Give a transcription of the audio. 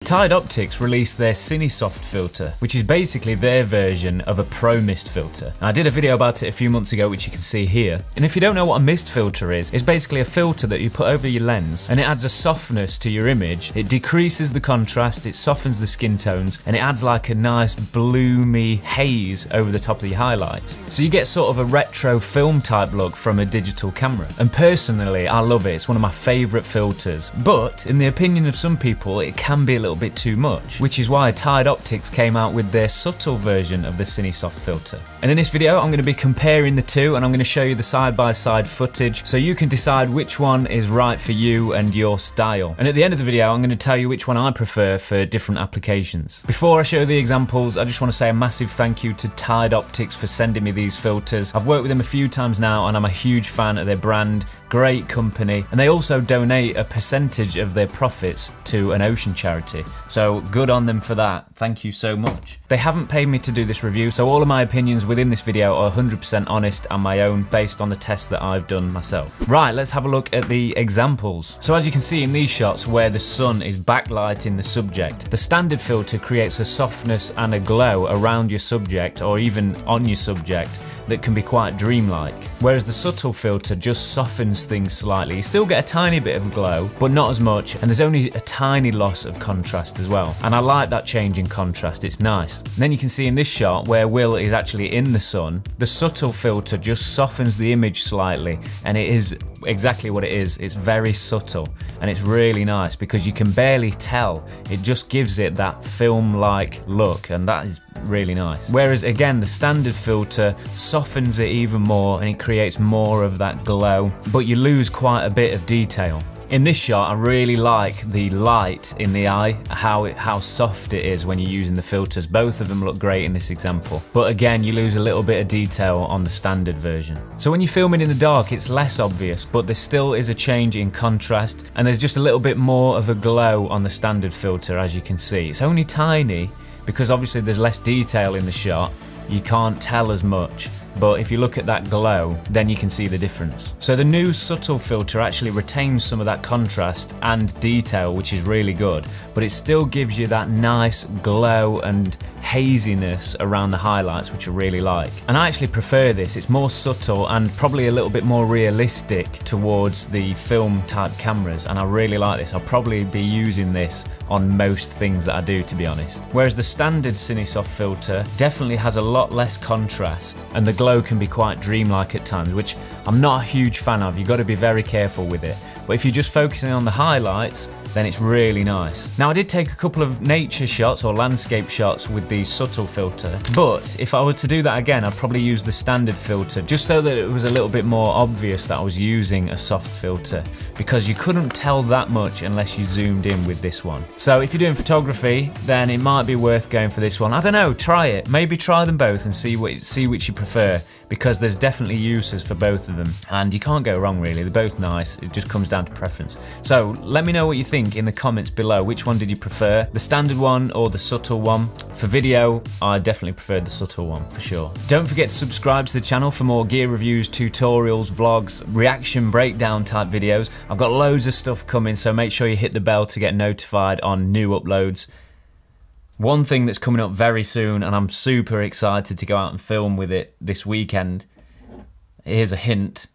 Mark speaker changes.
Speaker 1: Tide Optics released their CineSoft filter, which is basically their version of a Pro Mist filter. I did a video about it a few months ago, which you can see here. And if you don't know what a mist filter is, it's basically a filter that you put over your lens, and it adds a softness to your image. It decreases the contrast, it softens the skin tones, and it adds like a nice bloomy haze over the top of your highlights. So you get sort of a retro film type look from a digital camera. And personally, I love it. It's one of my favourite filters. But in the opinion of some people, it can be a little bit too much, which is why Tide Optics came out with their subtle version of the CineSoft filter. And in this video, I'm going to be comparing the two, and I'm going to show you the side-by-side footage so you can decide which one is right for you and your style. And at the end of the video, I'm going to tell you which one I prefer for different applications. Before I show the examples, I just want to say a massive thank you to Tide Optics for sending me these filters. I've worked with them a few times now, and I'm a huge fan of their brand. Great company, and they also donate a percentage of their profits to an ocean charity, so good on them for that. Thank you so much. They haven't paid me to do this review, so all of my opinions within this video are 100% honest and my own, based on the tests that I've done myself. Right, let's have a look at the examples. So as you can see in these shots where the sun is backlighting the subject, the standard filter creates a softness and a glow around your subject, or even on your subject, that can be quite dreamlike. Whereas the subtle filter just softens things slightly. You still get a tiny bit of glow, but not as much, and there's only a tiny loss of contrast as well. And I like that change in contrast, it's nice. And then you can see in this shot where Will is actually in the sun, the subtle filter just softens the image slightly, and it is exactly what it is. It's very subtle, and it's really nice because you can barely tell. It just gives it that film-like look, and that is really nice. Whereas again, the standard filter softens it even more, and it creates more of that glow, but you lose quite a bit of detail. In this shot, I really like the light in the eye, how soft it is when you're using the filters. Both of them look great in this example. But again, you lose a little bit of detail on the standard version. So when you're filming in the dark, it's less obvious, but there still is a change in contrast, and there's just a little bit more of a glow on the standard filter, as you can see. It's only tiny, because obviously there's less detail in the shot. You can't tell as much. But if you look at that glow, then you can see the difference. So the new subtle filter actually retains some of that contrast and detail, which is really good, but it still gives you that nice glow and haziness around the highlights, which I really like. And I actually prefer this. It's more subtle and probably a little bit more realistic towards the film type cameras, and I really like this. I'll probably be using this on most things that I do, to be honest. Whereas the standard CineSoft filter definitely has a lot less contrast, and the glow can be quite dreamlike at times, which I'm not a huge fan of. You've got to be very careful with it. But if you're just focusing on the highlights, then it's really nice. Now, I did take a couple of nature shots or landscape shots with the subtle filter, but if I were to do that again, I'd probably use the standard filter, just so that it was a little bit more obvious that I was using a soft filter, because you couldn't tell that much unless you zoomed in with this one. So if you're doing photography, then it might be worth going for this one. I don't know, try it. Maybe try them both and see which you prefer, because there's definitely uses for both of them, and you can't go wrong really. They're both nice. It just comes down to preference. So let me know what you think in the comments below. Which one did you prefer, the standard one or the subtle one? For video, I definitely preferred the subtle one for sure. Don't forget to subscribe to the channel for more gear reviews, tutorials, vlogs, reaction breakdown type videos. I've got loads of stuff coming, so make sure you hit the bell to get notified on new uploads. One thing that's coming up very soon, and I'm super excited to go out and film with it this weekend, here's a hint: